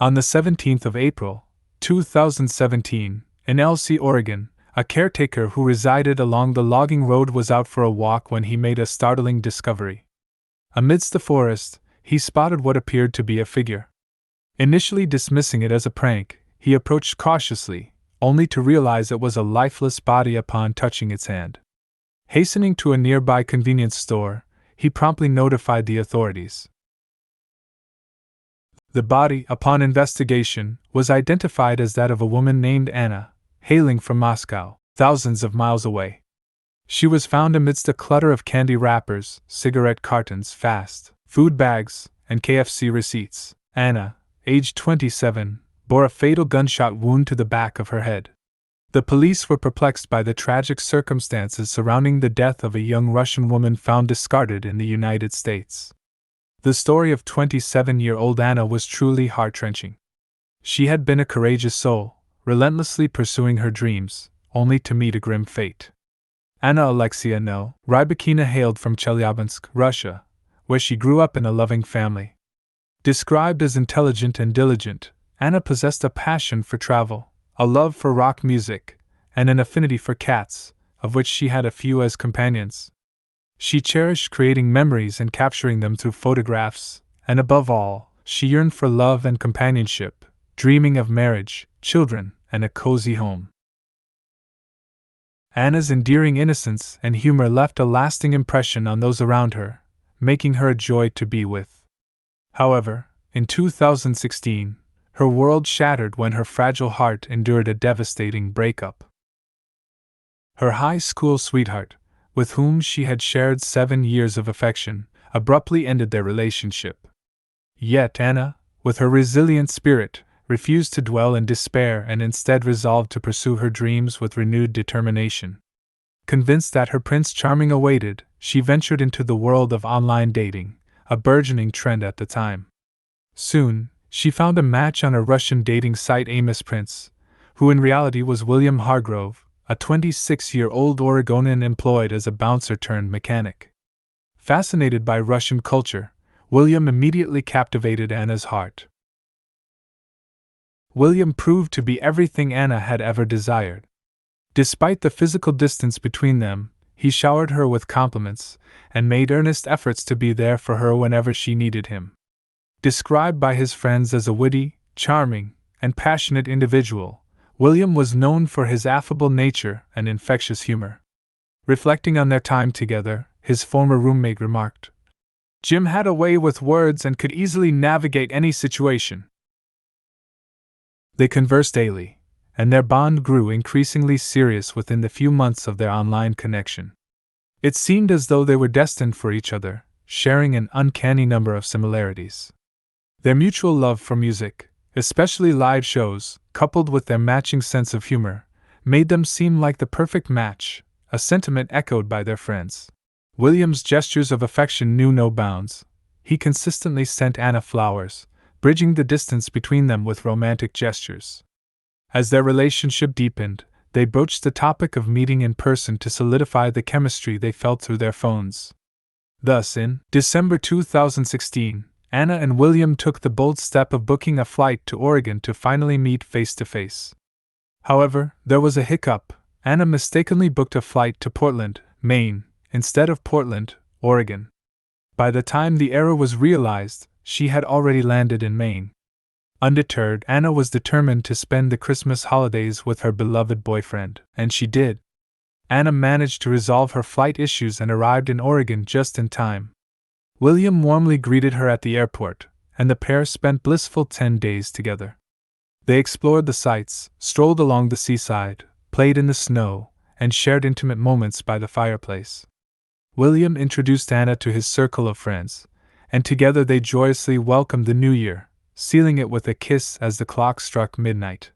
On the 17th of April, 2017, in Elsie, Oregon, a caretaker who resided along the logging road was out for a walk when he made a startling discovery. Amidst the forest, he spotted what appeared to be a figure. Initially dismissing it as a prank, he approached cautiously, only to realize it was a lifeless body upon touching its hand. Hastening to a nearby convenience store, he promptly notified the authorities. The body, upon investigation, was identified as that of a woman named Anna, hailing from Moscow, thousands of miles away. She was found amidst a clutter of candy wrappers, cigarette cartons, fast food bags, and KFC receipts. Anna, aged 27, bore a fatal gunshot wound to the back of her head. The police were perplexed by the tragic circumstances surrounding the death of a young Russian woman found discarded in the United States. The story of 27-year-old Anna was truly heart-wrenching. She had been a courageous soul, relentlessly pursuing her dreams, only to meet a grim fate. Anna Alexievna Repkina hailed from Chelyabinsk, Russia, where she grew up in a loving family. Described as intelligent and diligent, Anna possessed a passion for travel, a love for rock music, and an affinity for cats, of which she had a few as companions. She cherished creating memories and capturing them through photographs, and above all, she yearned for love and companionship, dreaming of marriage, children, and a cozy home. Anna's endearing innocence and humor left a lasting impression on those around her, making her a joy to be with. However, in 2016, her world shattered when her fragile heart endured a devastating breakup. Her high school sweetheart, with whom she had shared 7 years of affection, abruptly ended their relationship. Yet Anna, with her resilient spirit, refused to dwell in despair and instead resolved to pursue her dreams with renewed determination. Convinced that her Prince Charming awaited, she ventured into the world of online dating, a burgeoning trend at the time. Soon, she found a match on a Russian dating site Immerse Prince, who in reality was William Hargrove, a 26-year-old Oregonian employed as a bouncer-turned-mechanic. Fascinated by Russian culture, William immediately captivated Anna's heart. William proved to be everything Anna had ever desired. Despite the physical distance between them, he showered her with compliments and made earnest efforts to be there for her whenever she needed him. Described by his friends as a witty, charming, and passionate individual, William was known for his affable nature and infectious humor. Reflecting on their time together, his former roommate remarked, "Jim had a way with words and could easily navigate any situation." They conversed daily, and their bond grew increasingly serious within the few months of their online connection. It seemed as though they were destined for each other, sharing an uncanny number of similarities. Their mutual love for music, especially live shows, coupled with their matching sense of humor, made them seem like the perfect match, a sentiment echoed by their friends. William's gestures of affection knew no bounds. He consistently sent Anna flowers, bridging the distance between them with romantic gestures. As their relationship deepened, they broached the topic of meeting in person to solidify the chemistry they felt through their phones. Thus, in December 2016, Anna and William took the bold step of booking a flight to Oregon to finally meet face-to-face. However, there was a hiccup. Anna mistakenly booked a flight to Portland, Maine, instead of Portland, Oregon. By the time the error was realized, she had already landed in Maine. Undeterred, Anna was determined to spend the Christmas holidays with her beloved boyfriend, and she did. Anna managed to resolve her flight issues and arrived in Oregon just in time. William warmly greeted her at the airport, and the pair spent blissful 10 days together. They explored the sights, strolled along the seaside, played in the snow, and shared intimate moments by the fireplace. William introduced Anna to his circle of friends, and together they joyously welcomed the new year, sealing it with a kiss as the clock struck midnight.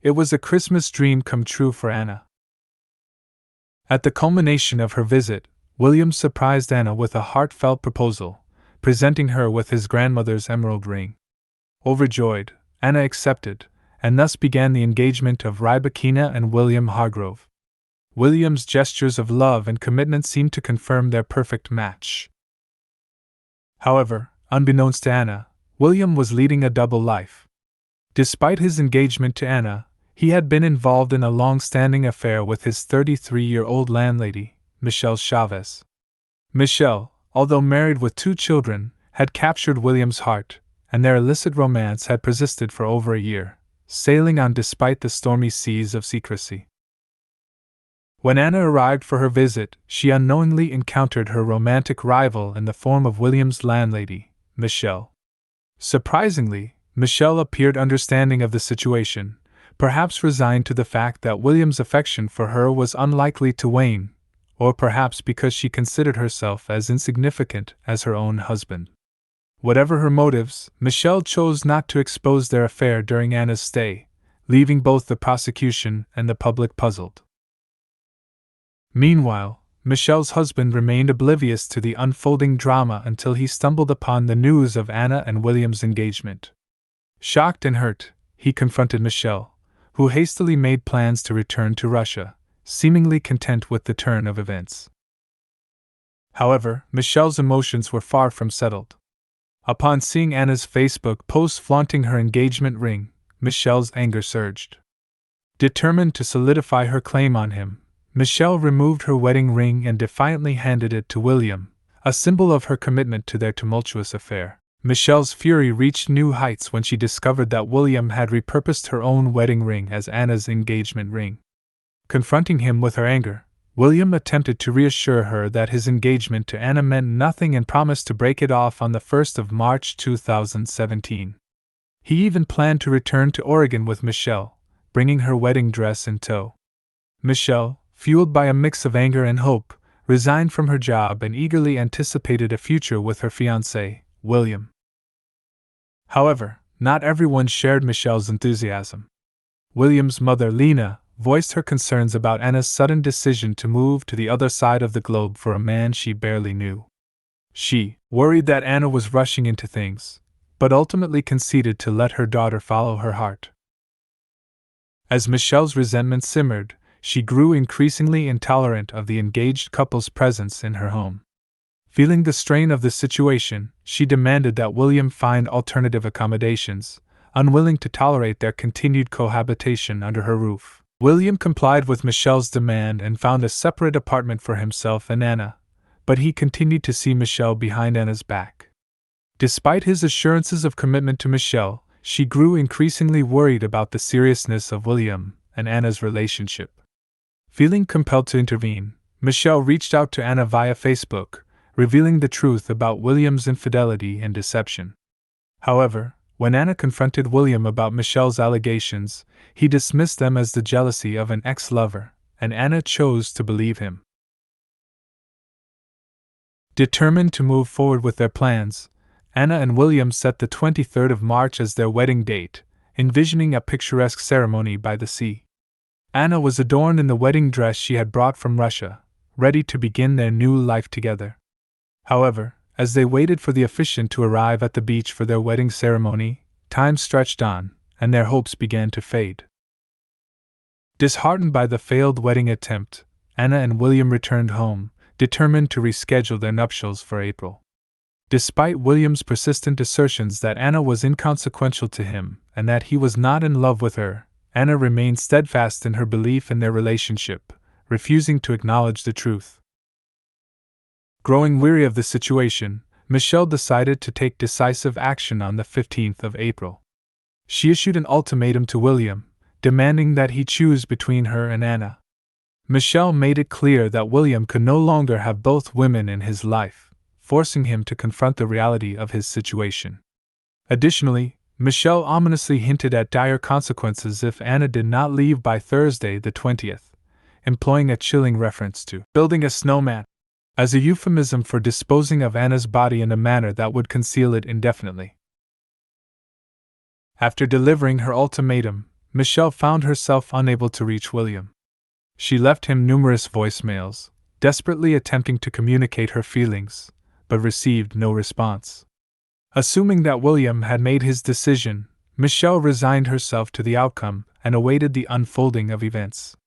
It was a Christmas dream come true for Anna. At the culmination of her visit, William surprised Anna with a heartfelt proposal, presenting her with his grandmother's emerald ring. Overjoyed, Anna accepted, and thus began the engagement of Repkina and William Hargrove. William's gestures of love and commitment seemed to confirm their perfect match. However, unbeknownst to Anna, William was leading a double life. Despite his engagement to Anna, he had been involved in a long-standing affair with his 33-year-old landlady, Michelle Chavez. Michelle, although married with 2 children, had captured William's heart, and their illicit romance had persisted for over a year, sailing on despite the stormy seas of secrecy. When Anna arrived for her visit, she unknowingly encountered her romantic rival in the form of William's landlady, Michelle. Surprisingly, Michelle appeared understanding of the situation, perhaps resigned to the fact that William's affection for her was unlikely to wane, or perhaps because she considered herself as insignificant as her own husband. Whatever her motives, Michelle chose not to expose their affair during Anna's stay, leaving both the prosecution and the public puzzled. Meanwhile, Michelle's husband remained oblivious to the unfolding drama until he stumbled upon the news of Anna and William's engagement. Shocked and hurt, he confronted Michelle, who hastily made plans to return to Russia, seemingly content with the turn of events. However, Michelle's emotions were far from settled. Upon seeing Anna's Facebook post flaunting her engagement ring, Michelle's anger surged. Determined to solidify her claim on him, Michelle removed her wedding ring and defiantly handed it to William, a symbol of her commitment to their tumultuous affair. Michelle's fury reached new heights when she discovered that William had repurposed her own wedding ring as Anna's engagement ring. Confronting him with her anger, William attempted to reassure her that his engagement to Anna meant nothing and promised to break it off on the 1st of March 2017. He even planned to return to Oregon with Michelle, bringing her wedding dress in tow. Michelle, fueled by a mix of anger and hope, resigned from her job and eagerly anticipated a future with her fiancé, William. However, not everyone shared Michelle's enthusiasm. William's mother, Lena, voiced her concerns about Anna's sudden decision to move to the other side of the globe for a man she barely knew. She worried that Anna was rushing into things, but ultimately conceded to let her daughter follow her heart. As Michelle's resentment simmered, she grew increasingly intolerant of the engaged couple's presence in her home. Feeling the strain of the situation, she demanded that William find alternative accommodations, unwilling to tolerate their continued cohabitation under her roof. William complied with Michelle's demand and found a separate apartment for himself and Anna, but he continued to see Michelle behind Anna's back. Despite his assurances of commitment to Michelle, she grew increasingly worried about the seriousness of William and Anna's relationship. Feeling compelled to intervene, Michelle reached out to Anna via Facebook, revealing the truth about William's infidelity and deception. However, when Anna confronted William about Michelle's allegations, he dismissed them as the jealousy of an ex-lover, and Anna chose to believe him. Determined to move forward with their plans, Anna and William set the 23rd of March as their wedding date, envisioning a picturesque ceremony by the sea. Anna was adorned in the wedding dress she had brought from Russia, ready to begin their new life together. However, as they waited for the officiant to arrive at the beach for their wedding ceremony, time stretched on, and their hopes began to fade. Disheartened by the failed wedding attempt, Anna and William returned home, determined to reschedule their nuptials for April. Despite William's persistent assertions that Anna was inconsequential to him and that he was not in love with her, Anna remained steadfast in her belief in their relationship, refusing to acknowledge the truth. Growing weary of the situation, Michelle decided to take decisive action on the 15th of April. She issued an ultimatum to William, demanding that he choose between her and Anna. Michelle made it clear that William could no longer have both women in his life, forcing him to confront the reality of his situation. Additionally, Michelle ominously hinted at dire consequences if Anna did not leave by Thursday the 20th, employing a chilling reference to building a snowman as a euphemism for disposing of Anna's body in a manner that would conceal it indefinitely. After delivering her ultimatum, Michelle found herself unable to reach William. She left him numerous voicemails, desperately attempting to communicate her feelings, but received no response. Assuming that William had made his decision, Michelle resigned herself to the outcome and awaited the unfolding of events.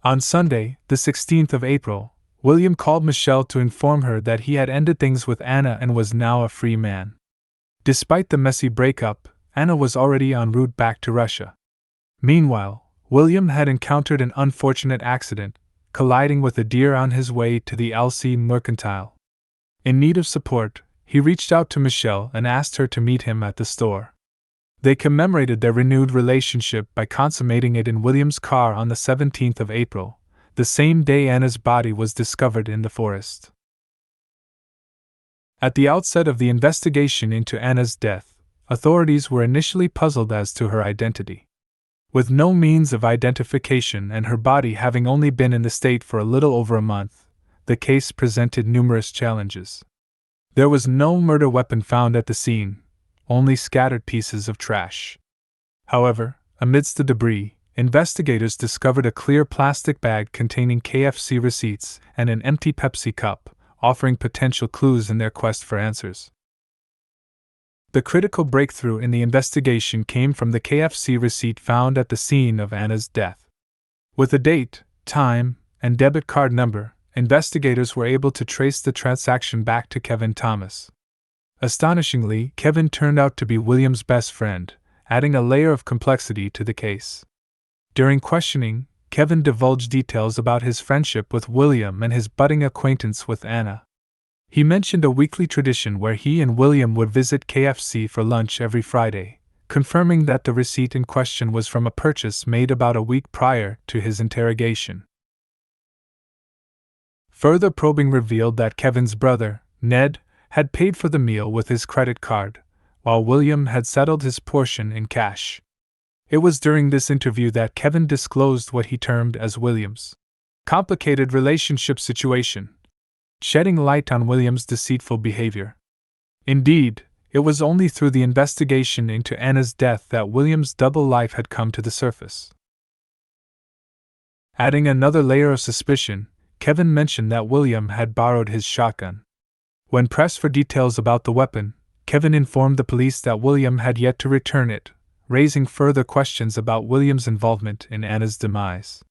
On Sunday, the 16th of April, William called Michelle to inform her that he had ended things with Anna and was now a free man. Despite the messy breakup, Anna was already en route back to Russia. Meanwhile, William had encountered an unfortunate accident, colliding with a deer on his way to the LC Mercantile. In need of support, he reached out to Michelle and asked her to meet him at the store. They commemorated their renewed relationship by consummating it in William's car on the 17th of April, the same day Anna's body was discovered in the forest. At the outset of the investigation into Anna's death, authorities were initially puzzled as to her identity. With no means of identification and her body having only been in the state for a little over a month, the case presented numerous challenges. There was no murder weapon found at the scene, only scattered pieces of trash. However, amidst the debris, investigators discovered a clear plastic bag containing KFC receipts and an empty Pepsi cup, offering potential clues in their quest for answers. The critical breakthrough in the investigation came from the KFC receipt found at the scene of Anna's death. With the date, time, and debit card number, investigators were able to trace the transaction back to Kevin Thomas. Astonishingly, Kevin turned out to be William's best friend, adding a layer of complexity to the case. During questioning, Kevin divulged details about his friendship with William and his budding acquaintance with Anna. He mentioned a weekly tradition where he and William would visit KFC for lunch every Friday, confirming that the receipt in question was from a purchase made about a week prior to his interrogation. Further probing revealed that Kevin's brother, Ned, had paid for the meal with his credit card, while William had settled his portion in cash. It was during this interview that Kevin disclosed what he termed as William's complicated relationship situation, shedding light on William's deceitful behavior. Indeed, it was only through the investigation into Anna's death that William's double life had come to the surface. Adding another layer of suspicion, Kevin mentioned that William had borrowed his shotgun. When pressed for details about the weapon, Kevin informed the police that William had yet to return it, raising further questions about William's involvement in Anna's demise.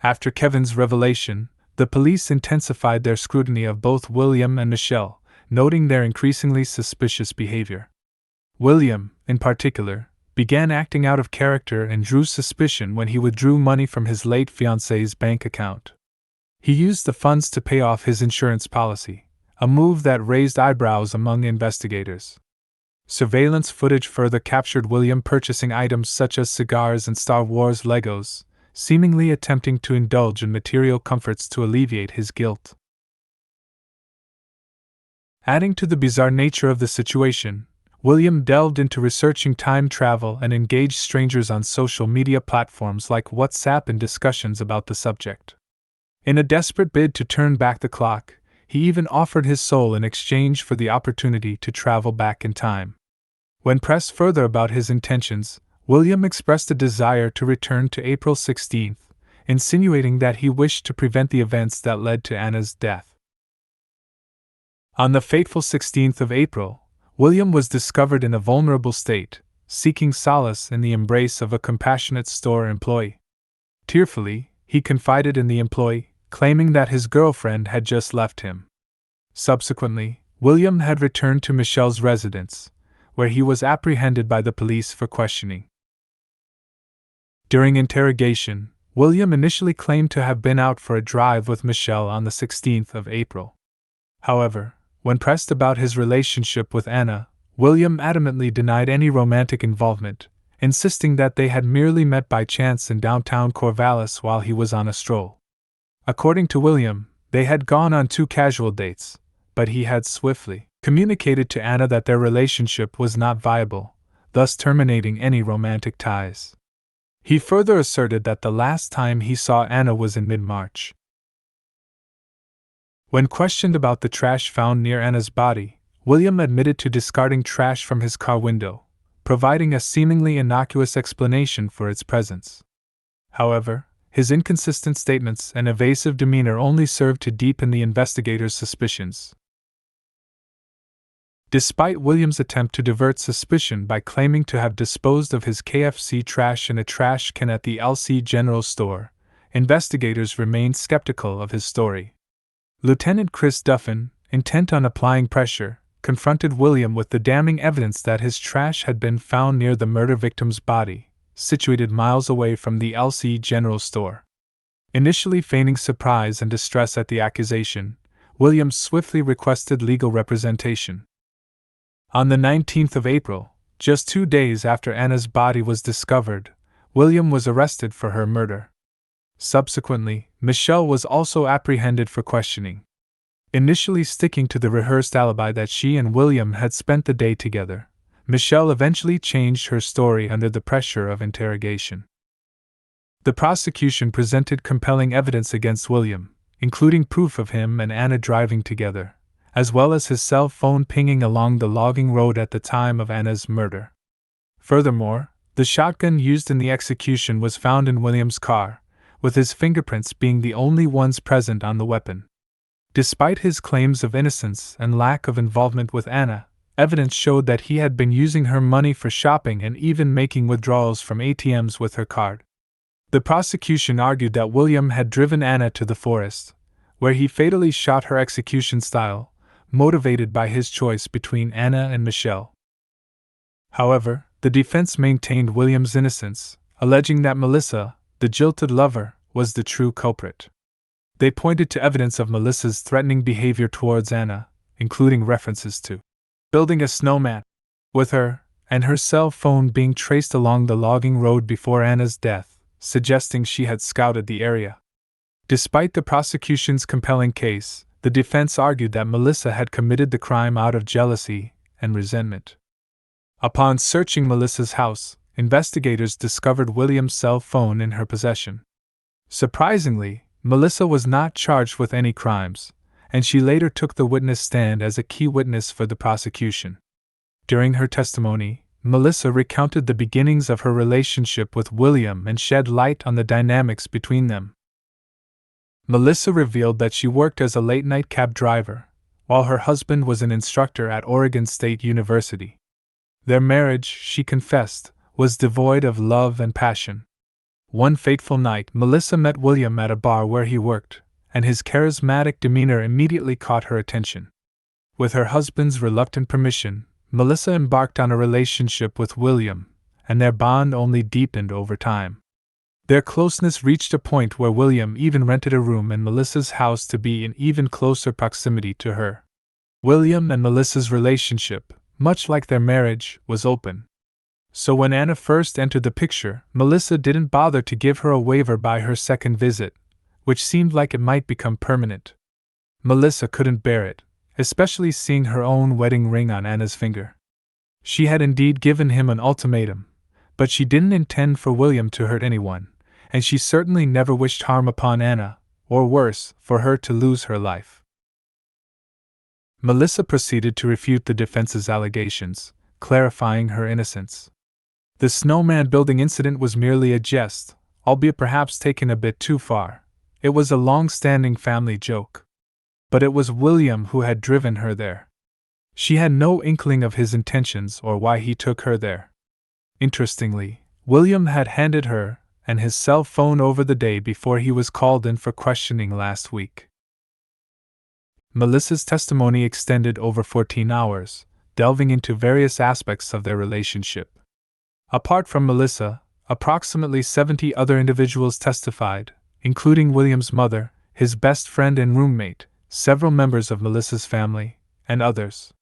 After Kevin's revelation, the police intensified their scrutiny of both William and Michelle, noting their increasingly suspicious behavior. William, in particular, began acting out of character and drew suspicion when he withdrew money from his late fiancée's bank account. He used the funds to pay off his insurance policy, a move that raised eyebrows among investigators. Surveillance footage further captured William purchasing items such as cigars and Star Wars Legos, seemingly attempting to indulge in material comforts to alleviate his guilt. Adding to the bizarre nature of the situation, William delved into researching time travel and engaged strangers on social media platforms like WhatsApp in discussions about the subject. In a desperate bid to turn back the clock, he even offered his soul in exchange for the opportunity to travel back in time. When pressed further about his intentions, William expressed a desire to return to April 16th, insinuating that he wished to prevent the events that led to Anna's death. On the fateful 16th of April, William was discovered in a vulnerable state, seeking solace in the embrace of a compassionate store employee. Tearfully, he confided in the employee, claiming that his girlfriend had just left him. Subsequently, William had returned to Michelle's residence, where he was apprehended by the police for questioning. During interrogation, William initially claimed to have been out for a drive with Michelle on the 16th of April. However, when pressed about his relationship with Anna, William adamantly denied any romantic involvement, insisting that they had merely met by chance in downtown Corvallis while he was on a stroll. According to William, they had gone on 2 casual dates, but he had swiftly communicated to Anna that their relationship was not viable, thus terminating any romantic ties. He further asserted that the last time he saw Anna was in mid-March. When questioned about the trash found near Anna's body, William admitted to discarding trash from his car window, providing a seemingly innocuous explanation for its presence. However, his inconsistent statements and evasive demeanor only served to deepen the investigators' suspicions. Despite William's attempt to divert suspicion by claiming to have disposed of his KFC trash in a trash can at the LC General Store, investigators remained skeptical of his story. Lieutenant Chris Duffin, intent on applying pressure, confronted William with the damning evidence that his trash had been found near the murder victim's body, situated miles away from the LC General Store. Initially feigning surprise and distress at the accusation, William swiftly requested legal representation. On the 19th of April, just 2 days after Anna's body was discovered, William was arrested for her murder. Subsequently, Michelle was also apprehended for questioning. Initially sticking to the rehearsed alibi that she and William had spent the day together, Michelle eventually changed her story under the pressure of interrogation. The prosecution presented compelling evidence against William, including proof of him and Anna driving together, as well as his cell phone pinging along the logging road at the time of Anna's murder. Furthermore, the shotgun used in the execution was found in William's car, with his fingerprints being the only ones present on the weapon. Despite his claims of innocence and lack of involvement with Anna, evidence showed that he had been using her money for shopping and even making withdrawals from ATMs with her card. The prosecution argued that William had driven Anna to the forest, where he fatally shot her execution style, motivated by his choice between Anna and Michelle. However, the defense maintained William's innocence, alleging that Melissa, the jilted lover, was the true culprit. They pointed to evidence of Melissa's threatening behavior towards Anna, including references to building a snowman with her, and her cell phone being traced along the logging road before Anna's death, suggesting she had scouted the area. Despite the prosecution's compelling case, the defense argued that Melissa had committed the crime out of jealousy and resentment. Upon searching Melissa's house, investigators discovered William's cell phone in her possession. Surprisingly, Melissa was not charged with any crimes, and she later took the witness stand as a key witness for the prosecution. During her testimony, Melissa recounted the beginnings of her relationship with William and shed light on the dynamics between them. Melissa revealed that she worked as a late-night cab driver, while her husband was an instructor at Oregon State University. Their marriage, she confessed, was devoid of love and passion. One fateful night, Melissa met William at a bar where he worked, and his charismatic demeanor immediately caught her attention. With her husband's reluctant permission, Melissa embarked on a relationship with William, and their bond only deepened over time. Their closeness reached a point where William even rented a room in Melissa's house to be in even closer proximity to her. William and Melissa's relationship, much like their marriage, was open. So when Anna first entered the picture, Melissa didn't bother to give her a waiver by her second visit, which seemed like it might become permanent. Melissa couldn't bear it, especially seeing her own wedding ring on Anna's finger. She had indeed given him an ultimatum, but she didn't intend for William to hurt anyone, and she certainly never wished harm upon Anna, or worse, for her to lose her life. Melissa proceeded to refute the defense's allegations, clarifying her innocence. The snowman building incident was merely a jest, albeit perhaps taken a bit too far. It was a long-standing family joke. But it was William who had driven her there. She had no inkling of his intentions or why he took her there. Interestingly, William had handed her and his cell phone over the day before he was called in for questioning last week. Melissa's testimony extended over 14 hours, delving into various aspects of their relationship. Apart from Melissa, approximately 70 other individuals testified, including William's mother, his best friend and roommate, several members of Melissa's family, and others.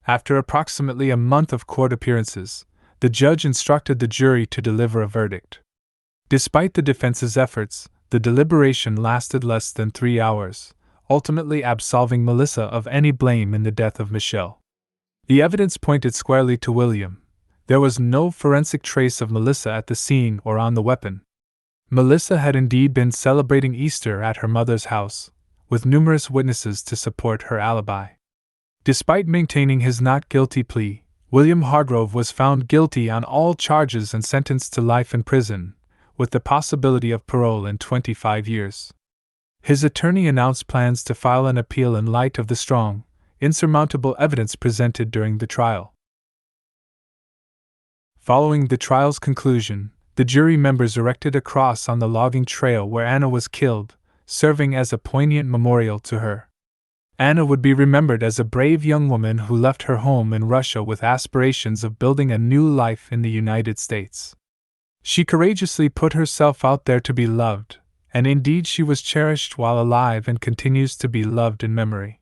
After approximately a month of court appearances, the judge instructed the jury to deliver a verdict. Despite the defense's efforts, the deliberation lasted less than 3 hours, ultimately absolving Melissa of any blame in the death of Michelle. The evidence pointed squarely to William. There was no forensic trace of Melissa at the scene or on the weapon. Melissa had indeed been celebrating Easter at her mother's house, with numerous witnesses to support her alibi. Despite maintaining his not guilty plea, William Hargrove was found guilty on all charges and sentenced to life in prison, with the possibility of parole in 25 years. His attorney announced plans to file an appeal in light of the strong, insurmountable evidence presented during the trial. Following the trial's conclusion, the jury members erected a cross on the logging trail where Anna was killed, serving as a poignant memorial to her. Anna would be remembered as a brave young woman who left her home in Russia with aspirations of building a new life in the United States. She courageously put herself out there to be loved, and indeed she was cherished while alive and continues to be loved in memory.